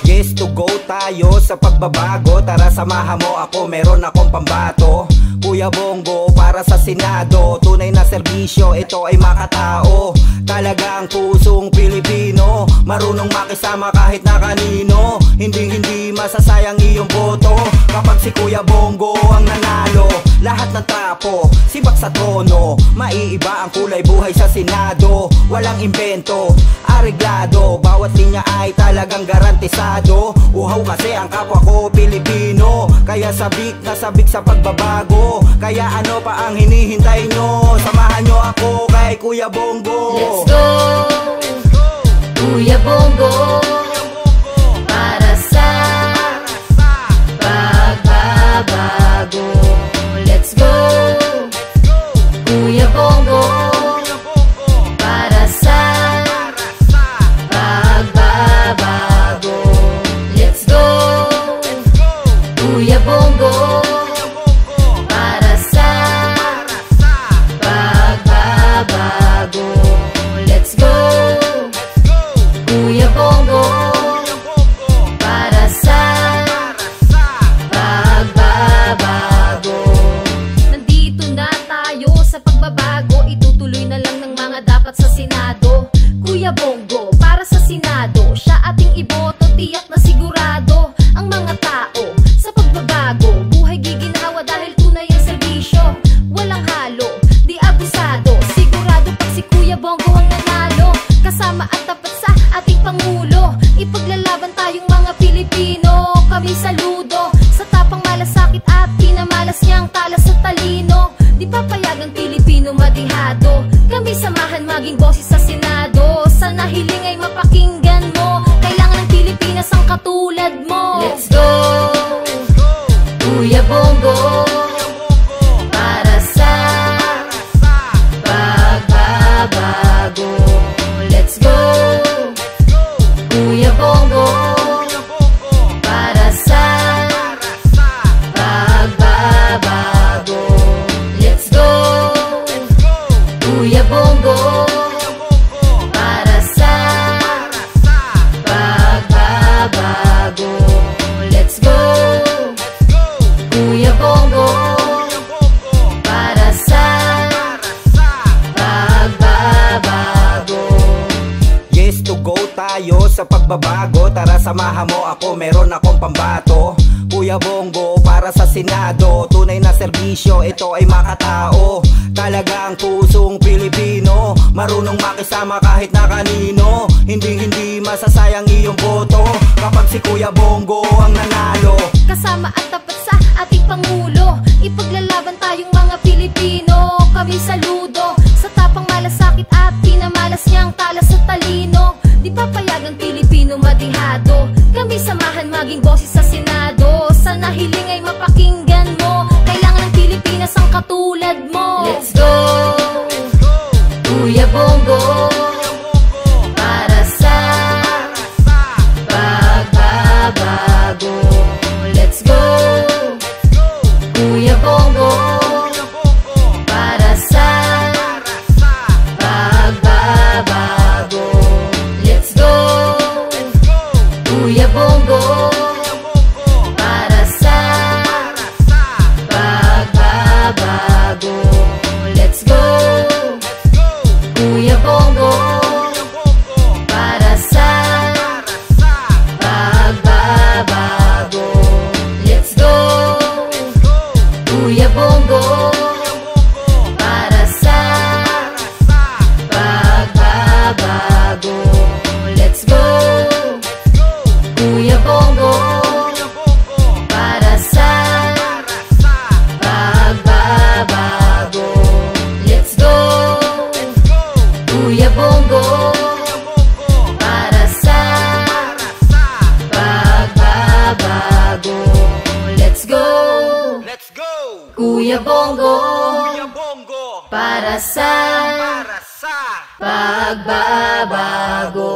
Yes to go tayo sa pagbabago. Tara samahan mo ako, meron akong pambato. Kuya Bongo para sa Senado, tunay na serbisyo, ito ay makatao. Talagang pusong Pilipino, marunong makisama kahit na kanino. Hindi masasayang iyong boto kapag si Kuya Bongo ang nanalo. Lahat ng trapo, sibak sa trono, maiiba ang kulay buhay sa Senado. Walang imbento, areglado, bawat linya ay talagang garantisado. Uhaw kasi ang kapwa ko Pilipino, kaya sabik na sabik sa pagbabago. Kaya ano pa ang hinihintay nyo? Samahan nyo ako kay Kuya Bongo. Let's go, Kuya Bongo, para sa pagbabago. Let's go, Kuya Bongo, para sa pagbabago. Let's go, Kuya Bongo, para sa pagbabago. Let's go, Kuya Bongo, para sa pagbabago. Nandito na tayo sa pagbabago, itutuloy na lang ng mga dapat sa Senado. Kuya Bongo para sa Senado, siya ating iboto, tiyak na sigurado. Ang mga tao sa pagbabago, buhay giginhawa dahil tunay ang serbisyo. Walang halo, di abusado, sigurado pag si Kuya Bongo ang nanalo. Kasama at tapat sa ating Pangulo, ipaglalaban tayong mga Pilipino. Kami saludo sa tapang malasakit at pinamalas niyang talas sa talino. Di papayag ang Pilipino madihado, kami samahan maging boses sa Senado. Sana hiling ay mapakinggan mo, kailangan ng Pilipinas ang katulad mo. Let's go, Kuya Bongo, para sa pagbabago. Let's go, Kuya Bongo, para sa pagbabago. Let's go, Kuya Bongo, para sa pagbabago. Let's go, Kuya Bongo, para sa pagbabago. Yes to go tayo sa pagbabago. Tara samahan mo ako, meron akong pambato. Kuya Bongo para sa Senado, tunay na serbisyo, ito ay makatao. Talagang pusong Pilipino, marunong makisama kahit na kanino. Hindi masasayang iyong boto kapag si Kuya Bongo ang nanalo. Kasama at tapat sa ating Pangulo, ipaglalaban tayong mga Pilipino. Kami saludo sa tapang malasakit at pinamalas niyang talas sa talino. Di papayag ang Pilipino madihado, kami samahan maging boses sa Senado. Sana hiling ay mapakinggan mo, kailangan ng Pilipinas ang katulad mo. Let's go, Kuya Bongo, para sa pagbabago. Let's go, Kuya Bongo, para sa pagbabago. Let's go, Kuya Bongo, para sa pagbabago. Let's go, Kuya Bongo, para sa pagbabago. Let's go, Kuya Bongo, para sa pagbabago. Let's go, Kuya Bongo, para sa pagbabago. Let's go, Kuya Bongo, para sa pagbabago. Let's go, Kuya Bongo, para sa pagbabago.